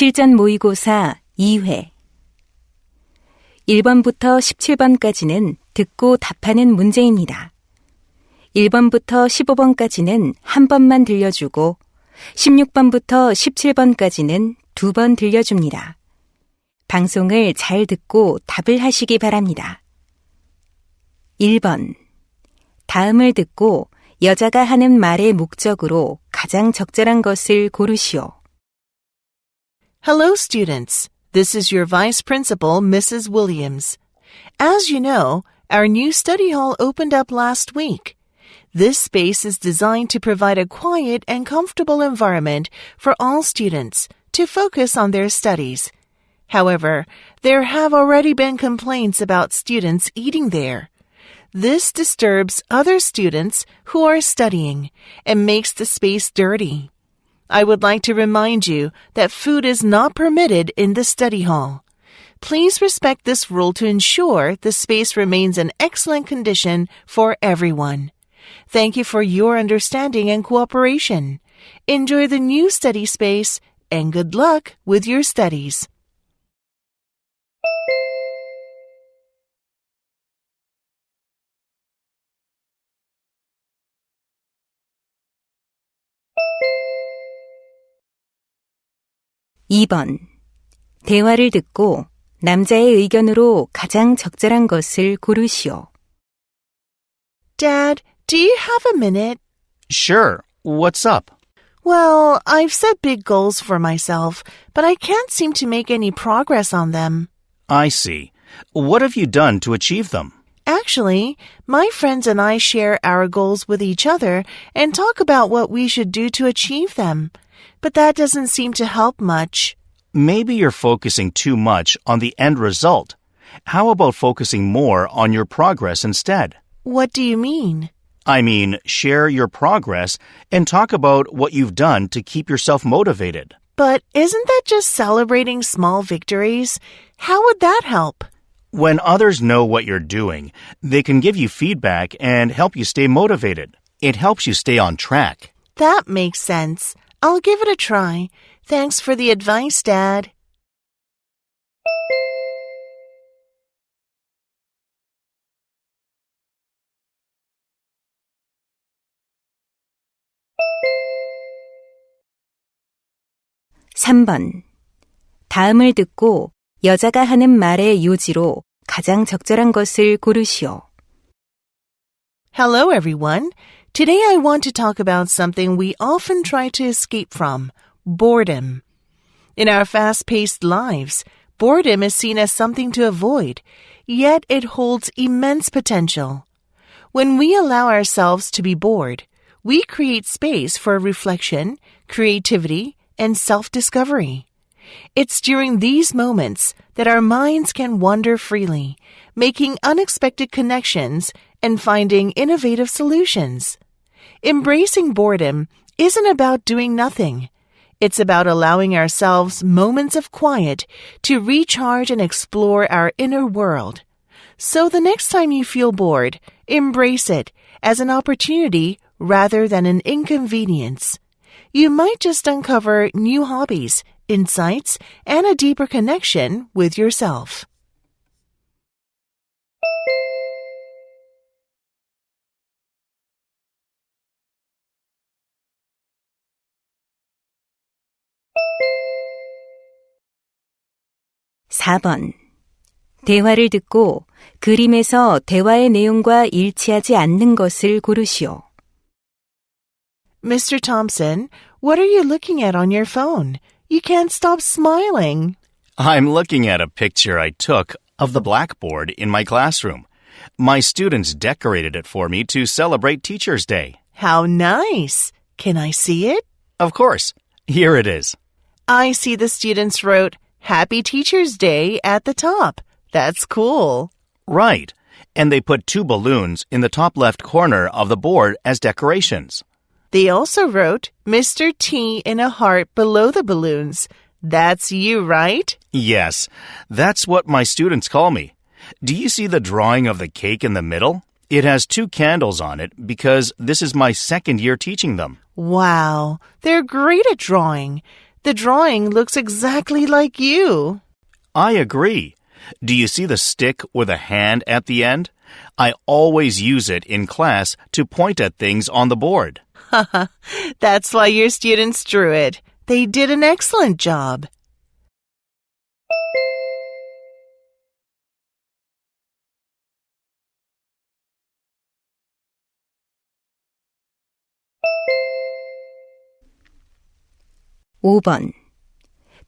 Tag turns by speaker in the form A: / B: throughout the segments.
A: 실전 모의고사 2회 1번부터 17번까지는 듣고 답하는 문제입니다. 1번부터 15번까지는 한 번만 들려주고 16번부터 17번까지는 2번 들려줍니다. 방송을 잘 듣고 답을 하시기 바랍니다. 1번. 다음을 듣고 여자가 하는 말의 목적으로 가장 적절한 것을 고르시오.
B: Hello, students. This is your Vice Principal, Mrs. Williams. As you know, our new study hall opened up last week. This space is designed to provide a quiet and comfortable environment for all students to focus on their studies. However, there have already been complaints about students eating there. This disturbs other students who are studying and makes the space dirty. I would like to remind you that food is not permitted in the study hall. Please respect this rule to ensure the space remains in excellent condition for everyone. Thank you for your understanding and cooperation. Enjoy the new study space and good luck with your studies.
A: 2번. 대화를 듣고 남자의 의견으로 가장 적절한 것을 고르시오.
B: Dad, do you have a minute?
C: Sure. What's up?
B: Well, I've set big goals for myself, but I can't seem to make any progress on them.
C: I see. What have you done to achieve them?
B: Actually, my friends and I share our goals with each other and talk about what we should do to achieve them. But that doesn't seem to help much.
C: Maybe you're focusing too much on the end result. How about focusing more on your progress instead?
B: What do you mean?
C: I mean, share your progress and talk about what you've done to keep yourself motivated.
B: But isn't that just celebrating small victories? How would that help?
C: When others know what you're doing, they can give you feedback and help you stay motivated. It helps you stay on track.
B: That makes sense. I'll give it a try. Thanks for the advice, Dad.
A: 3번. 다음을 듣고 여자가 하는 말의 요지로 가장 적절한 것을 고르시오.
B: Hello, everyone. Today I want to talk about something we often try to escape from, boredom. In our fast-paced lives, boredom is seen as something to avoid, yet it holds immense potential. When we allow ourselves to be bored, we create space for reflection, creativity, and self-discovery. It's during these moments that our minds can wander freely, making unexpected connections and finding innovative solutions. Embracing boredom isn't about doing nothing. It's about allowing ourselves moments of quiet to recharge and explore our inner world. So the next time you feel bored, embrace it as an opportunity rather than an inconvenience. You might just uncover new hobbies, insights, and a deeper connection with yourself.
A: 4번. 대화를 듣고 그림에서 대화의 내용과 일치하지 않는 것을 고르시오.
B: Mr. Thompson, what are you looking at on your phone? You can't stop smiling.
C: I'm looking at a picture I took of the blackboard in my classroom. My students decorated it for me to celebrate Teacher's Day.
B: How nice. Can I see it?
C: Of course. Here it is.
B: I see the students wrote, Happy Teacher's Day at the top. That's cool.
C: Right. And they put 2 balloons in the top left corner of the board as decorations.
B: They also wrote Mr. T in a heart below the balloons. That's you, right?
C: Yes, that's what my students call me. Do you see the drawing of the cake in the middle? It has 2 candles on it because this is my second year teaching them.
B: Wow, they're great at drawing. The drawing looks exactly like you.
C: I agree. Do you see the stick with a hand at the end? I always use it in class to point at things on the board.
B: That's why your students drew it. They did an excellent job.
A: (5번)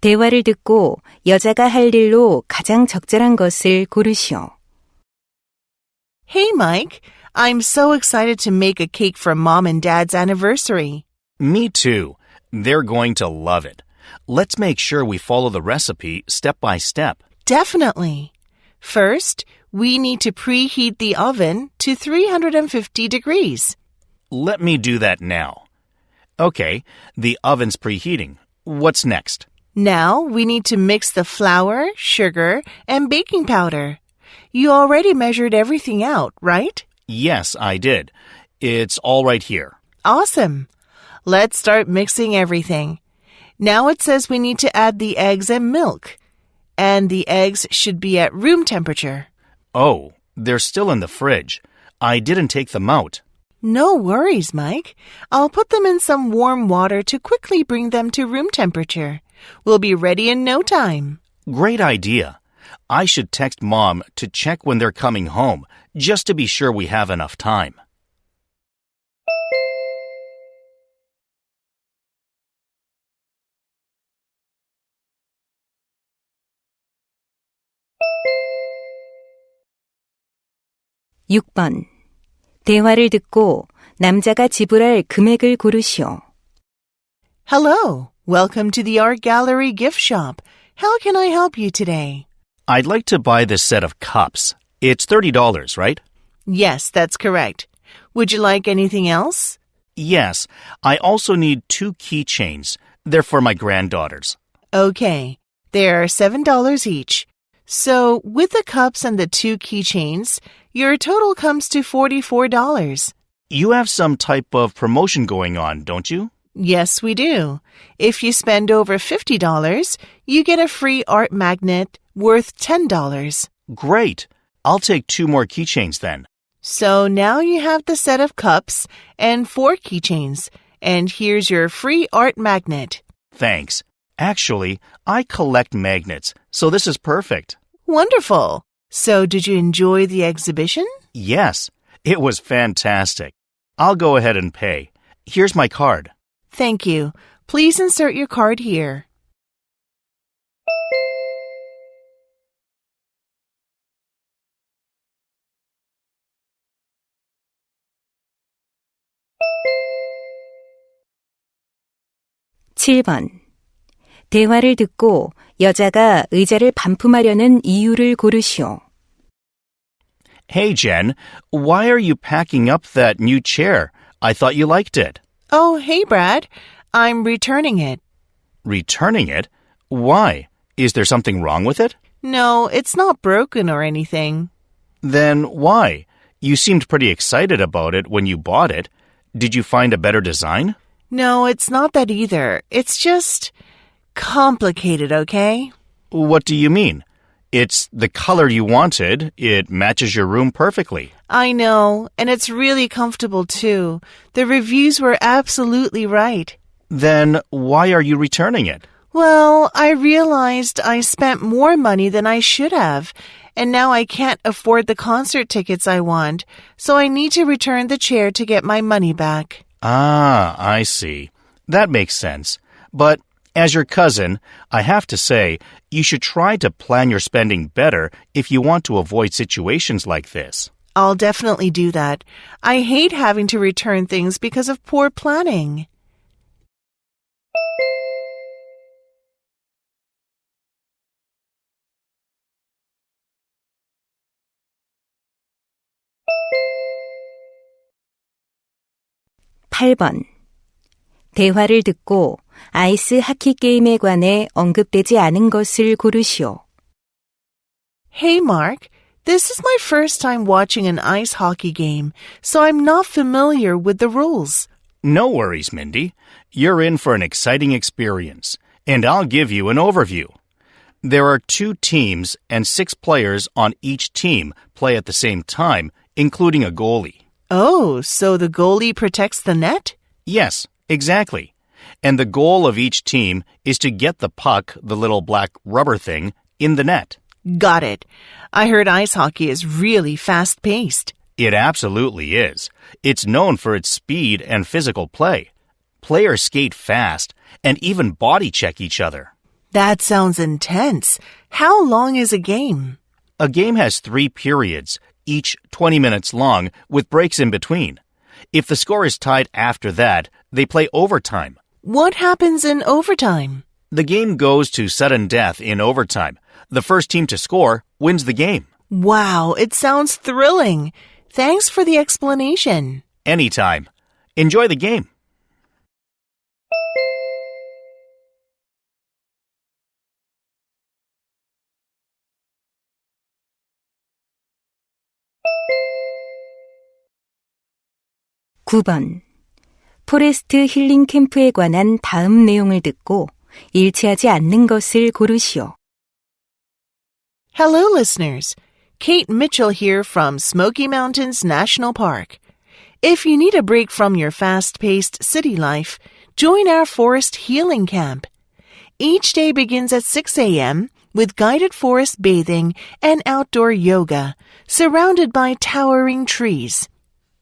A: 대화를 듣고 여자가 할 일로 가장 적절한 것을 고르시오.
B: Hey, Mike. I'm so excited to make a cake for Mom and Dad's anniversary.
C: Me too. They're going to love it. Let's make sure we follow the recipe step by step.
B: Definitely. First, we need to preheat the oven to 350 degrees.
C: Let me do that now. Okay, the oven's preheating. What's next?
B: Now we need to mix the flour, sugar, and baking powder. You already measured everything out, right?
C: Yes, I did. It's all right here.
B: Awesome. Let's start mixing everything. Now it says we need to add the eggs and milk. And the eggs should be at room temperature.
C: Oh, they're still in the fridge. I didn't take them out.
B: No worries, Mike. I'll put them in some warm water to quickly bring them to room temperature. We'll be ready in no time.
C: Great idea. I should text Mom to check when they're coming home, just to be sure we have enough time.
A: (6번) 대화를 듣고 남자가 지불할 금액을 고르시오.
B: Hello. Welcome to the Art Gallery gift shop. How can I help you today?
C: I'd like to buy this set of cups. It's $30, right?
B: Yes, that's correct. Would you like anything else?
C: Yes. I also need 2 keychains. They're for my granddaughters.
B: Okay. They are $7 each. So, with the cups and the 2 keychains, your total comes to $44.
C: You have some type of promotion going on, don't you?
B: Yes, we do. If you spend over $50, you get a free art magnet worth $10.
C: Great. I'll take 2 more keychains then.
B: So now you have the set of cups and 4 keychains, and here's your free art magnet.
C: Thanks. Actually, I collect magnets, so this is perfect.
B: Wonderful. So did you enjoy the exhibition?
C: Yes, it was fantastic. I'll go ahead and pay. Here's my card.
B: Thank you. Please insert your card here.
A: (7번) 대화를 듣고 여자가 의자를 반품하려는 이유를 고르시오.
C: Hey, Jen, why are you packing up that new chair? I thought you liked it.
B: Oh, hey, Brad. I'm returning it.
C: Returning it? Why? Is there something wrong with it?
B: No, it's not broken or anything.
C: Then why? You seemed pretty excited about it when you bought it. Did you find a better design?
B: No, it's not that either. It's just complicated, okay?
C: What do you mean? It's the color you wanted. It matches your room perfectly.
B: I know, and it's really comfortable too. The reviews were absolutely right.
C: Then why are you returning it?
B: Well, I realized I spent more money than I should have, and now I can't afford the concert tickets I want, so I need to return the chair to get my money back.
C: Ah, I see. That makes sense. But as your cousin, I have to say, you should try to plan your spending better if you want to avoid situations like this.
B: I'll definitely do that. I hate having to return things because of poor planning.
A: (8번) 대화를 듣고 아이스 하키 게임에 관해 언급되지 않은 것을 고르시오.
B: Hey, Mark. This is my first time watching an ice hockey game, so I'm not familiar with the rules.
C: No worries, Mindy. You're in for an exciting experience. and I'll give you an overview. There are 2 teams and 6 players on each team play at the same time, including a goalie.
B: Oh, so the goalie protects the net?
C: Yes, exactly. And the goal of each team is to get the puck, the little black rubber thing, in the net.
B: Got it. I heard ice hockey is really fast-paced.
C: It absolutely is. It's known for its speed and physical play. Players skate fast and even body check each other.
B: That sounds intense. How long is a game?
C: A game has 3 periods, each 20 minutes long, with breaks in between. If the score is tied after that, they play overtime.
B: What happens in overtime?
C: The game goes to sudden death in overtime. The first team to score wins the game.
B: Wow, it sounds thrilling. Thanks for the explanation.
C: Anytime. Enjoy the game.
A: (9번) 포레스트 힐링 캠프에 관한 다음 내용을 듣고 일치하지 않는 것을 고르시오.
B: Hello, listeners. Kate Mitchell here from Smoky Mountains National Park. If you need a break from your fast-paced city life, join our forest healing camp. Each day begins at 6 a.m. with guided forest bathing and outdoor yoga, surrounded by towering trees.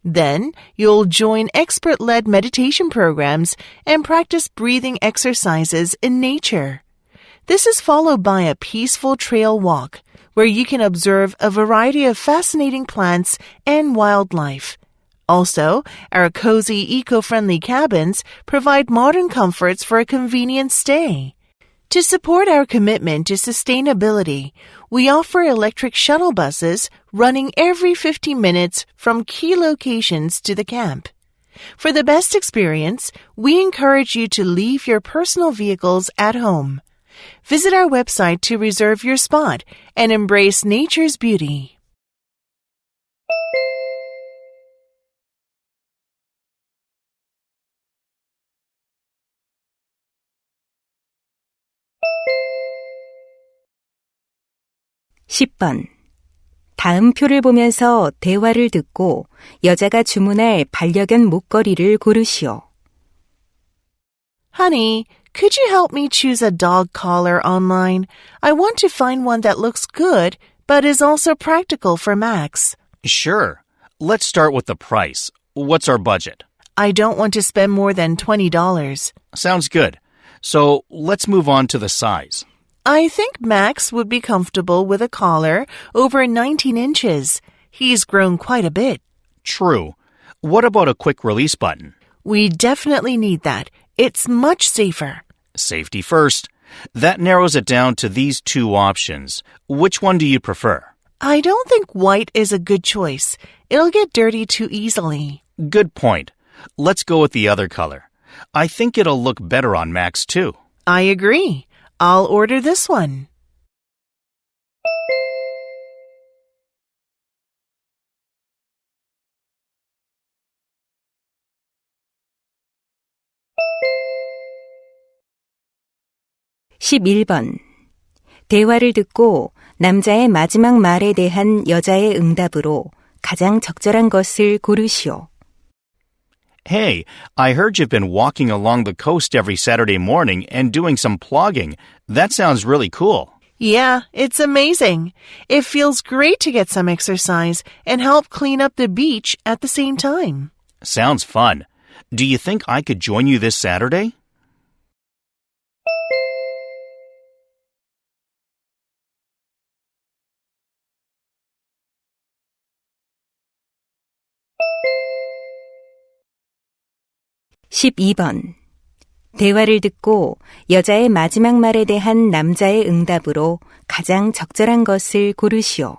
B: Then, you'll join expert-led meditation programs and practice breathing exercises in nature. This is followed by a peaceful trail walk, where you can observe a variety of fascinating plants and wildlife. Also, our cozy, eco-friendly cabins provide modern comforts for a convenient stay. To support our commitment to sustainability, we offer electric shuttle buses running every 50 minutes from key locations to the camp. For the best experience, we encourage you to leave your personal vehicles at home. Visit our website to reserve your spot and embrace nature's beauty.
A: (10번) 다음 표를 보면서 대화를 듣고 여자가 주문할 반려견 목걸이를 고르시오.
B: Honey, could you help me choose a dog collar online? I want to find one that looks good, but is also practical for Max.
C: Sure. Let's start with the price. What's our budget?
B: I don't want to spend more than $20.
C: Sounds good. So let's move on to the size.
B: I think Max would be comfortable with a collar over 19 inches. He's grown quite a bit.
C: True. What about a quick release button?
B: We definitely need that. It's much safer.
C: Safety first. That narrows it down to these 2 options. Which one do you prefer?
B: I don't think white is a good choice. It'll get dirty too easily.
C: Good point. Let's go with the other color. I think it'll look better on Max too.
B: I agree. I'll order this one.
A: (11번) 대화를 듣고 남자의 마지막 말에 대한 여자의 응답으로 가장 적절한 것을 고르시오.
C: Hey, I heard you've been walking along the coast every Saturday morning and doing some plogging. That sounds really cool.
B: Yeah, it's amazing. It feels great to get some exercise and help clean up the beach at the same time.
C: Sounds fun. Do you think I could join you this Saturday?
A: (12번) 대화를 듣고 여자의 마지막 말에 대한 남자의 응답으로 가장 적절한 것을 고르시오.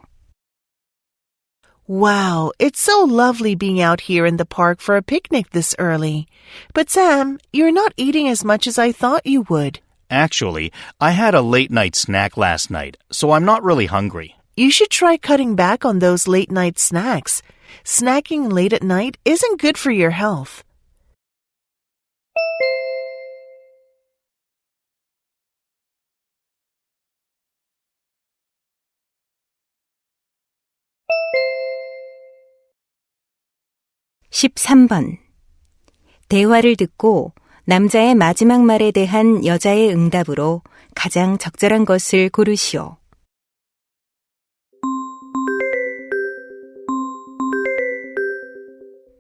B: Wow, it's so lovely being out here in the park for a picnic this early. But Sam, you're not eating as much as I thought you would.
C: Actually, I had a late-night snack last night, so I'm not really hungry.
B: You should try cutting back on those late-night snacks. Snacking late at night isn't good for your health.
A: 13번. 대화를 듣고 남자의 마지막 말에 대한 여자의 응답으로 가장 적절한 것을 고르시오.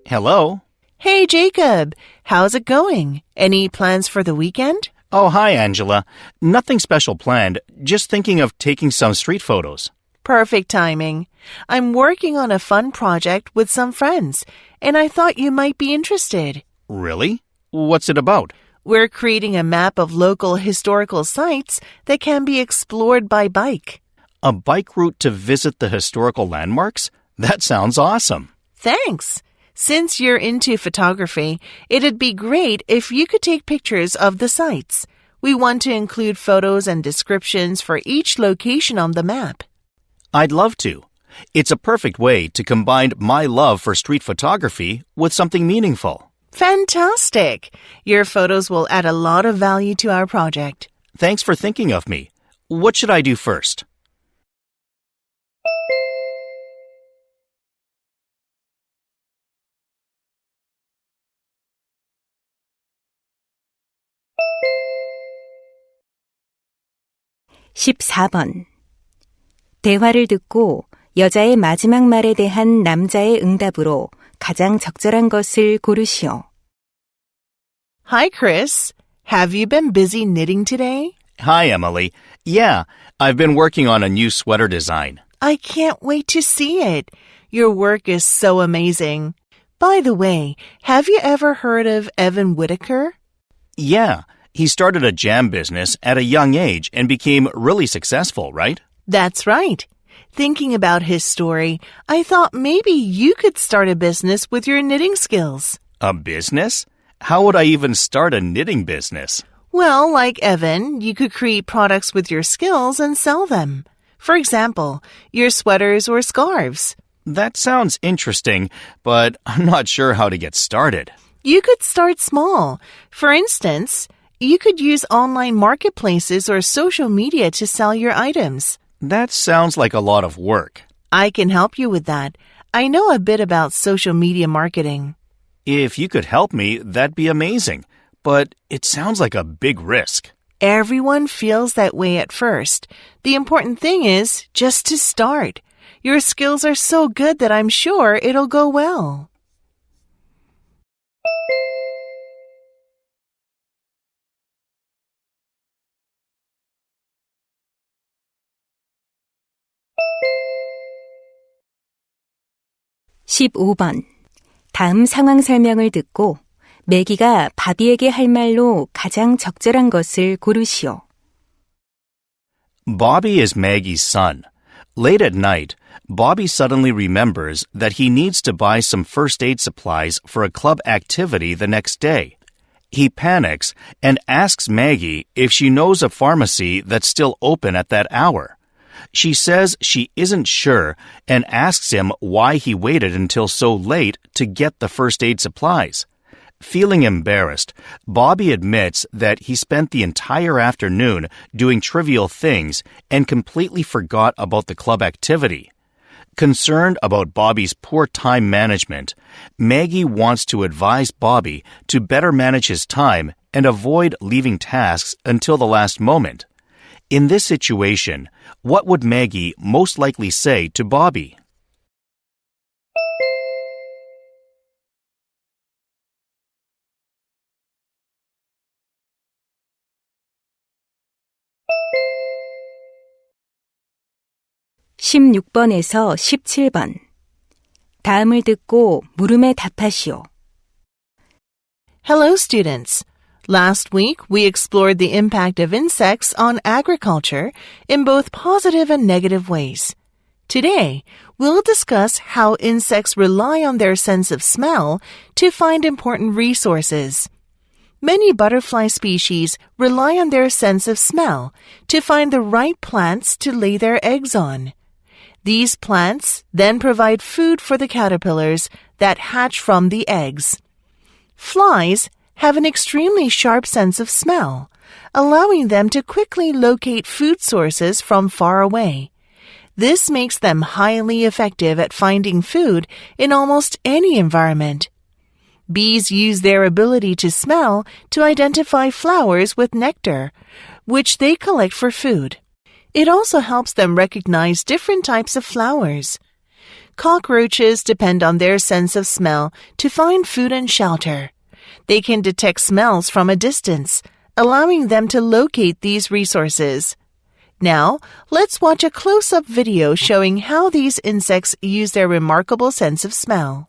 C: Hello.
B: Hey, Jacob. How's it going? Any plans for the weekend?
C: Oh, hi, Angela. Nothing special planned. Just thinking of taking some street photos.
B: Perfect timing. I'm working on a fun project with some friends, and I thought you might be interested.
C: Really? What's it about?
B: We're creating a map of local historical sites that can be explored by bike.
C: A bike route to visit the historical landmarks? That sounds awesome.
B: Thanks. Since you're into photography, it'd be great if you could take pictures of the sites. We want to include photos and descriptions for each location on the map.
C: I'd love to. It's a perfect way to combine my love for street photography with something meaningful.
B: Fantastic! Your photos will add a lot of value to our project.
C: Thanks for thinking of me. What should I do first?
A: (14번) 대화를 듣고 여자의 마지막 말에 대한 남자의 응답으로 가장 적절한 것을 고르시오.
B: Hi, Chris. Have you been busy knitting today?
C: Hi, Emily. Yeah, I've been working on a new sweater design.
B: I can't wait to see it. Your work is so amazing. By the way, have you ever heard of Evan Whitaker?
C: Yeah, he started a jam business at a young age and became really successful, right?
B: That's right. Thinking about his story, I thought maybe you could start a business with your knitting skills.
C: A business? How would I even start a knitting business?
B: Well, like Evan, you could create products with your skills and sell them. For example, your sweaters or scarves.
C: That sounds interesting, but I'm not sure how to get started.
B: You could start small. For instance, you could use online marketplaces or social media to sell your items.
C: That sounds like a lot of work.
B: I can help you with that. I know a bit about social media marketing.
C: If you could help me, that'd be amazing. But it sounds like a big risk.
B: Everyone feels that way at first. The important thing is just to start. Your skills are so good that I'm sure it'll go well.
A: (15번) 다음 상황 설명을 듣고 매기가 바비에게 할 말로 가장 적절한 것을 고르시오.
C: Bobby is Maggie's son. Late at night, Bobby suddenly remembers that he needs to buy some first aid supplies for a club activity the next day. He panics and asks Maggie if she knows a pharmacy that's still open at that hour. She says she isn't sure and asks him why he waited until so late to get the first aid supplies. Feeling embarrassed, Bobby admits that he spent the entire afternoon doing trivial things and completely forgot about the club activity. Concerned about Bobby's poor time management, Maggie wants to advise Bobby to better manage his time and avoid leaving tasks until the last moment. In this situation, what would Maggie most likely say to Bobby?
A: (16번에서 17번) 다음을 듣고 물음에 답하시오.
B: Hello, students. Last week, we explored the impact of insects on agriculture in both positive and negative ways. Today, we'll discuss how insects rely on their sense of smell to find important resources. Many butterfly species rely on their sense of smell to find the right plants to lay their eggs on. These plants then provide food for the caterpillars that hatch from the eggs. Flies have an extremely sharp sense of smell, allowing them to quickly locate food sources from far away. This makes them highly effective at finding food in almost any environment. Bees use their ability to smell to identify flowers with nectar, which they collect for food. It also helps them recognize different types of flowers. Cockroaches depend on their sense of smell to find food and shelter. They can detect smells from a distance, allowing them to locate these resources. Now, let's watch a close-up video showing how these insects use their remarkable sense of smell.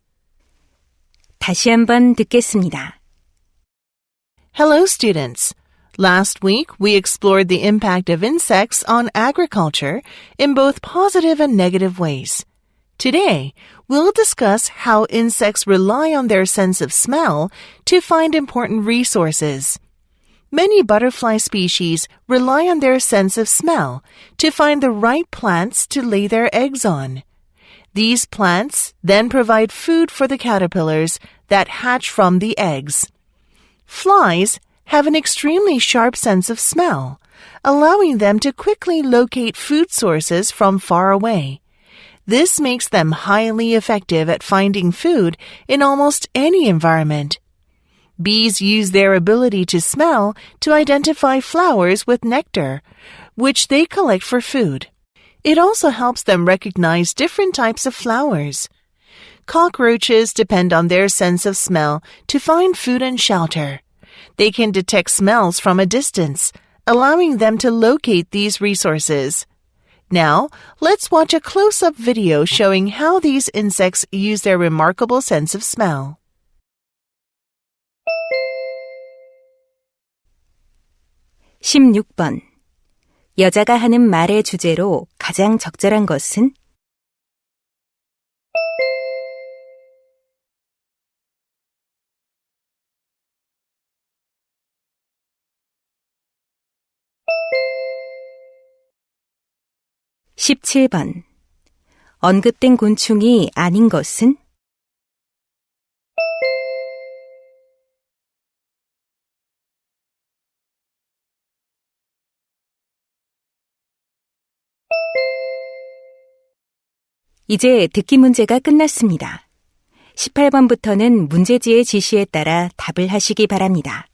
A: 다시 한번 듣겠습니다.
B: Hello, students. Last week, we explored the impact of insects on agriculture in both positive and negative ways. Today, we'll discuss how insects rely on their sense of smell to find important resources. Many butterfly species rely on their sense of smell to find the right plants to lay their eggs on. These plants then provide food for the caterpillars that hatch from the eggs. Flies have an extremely sharp sense of smell, allowing them to quickly locate food sources from far away. This makes them highly effective at finding food in almost any environment. Bees use their ability to smell to identify flowers with nectar, which they collect for food. It also helps them recognize different types of flowers. Cockroaches depend on their sense of smell to find food and shelter. They can detect smells from a distance, allowing them to locate these resources. Now, let's watch a close-up video showing how these insects use their remarkable sense of smell.
A: (16번) 여자가 하는 말의 주제로 가장 적절한 것은? (17번) 언급된 곤충이 아닌 것은? 이제 듣기 문제가 끝났습니다. 18번부터는 문제지의 지시에 따라 답을 하시기 바랍니다.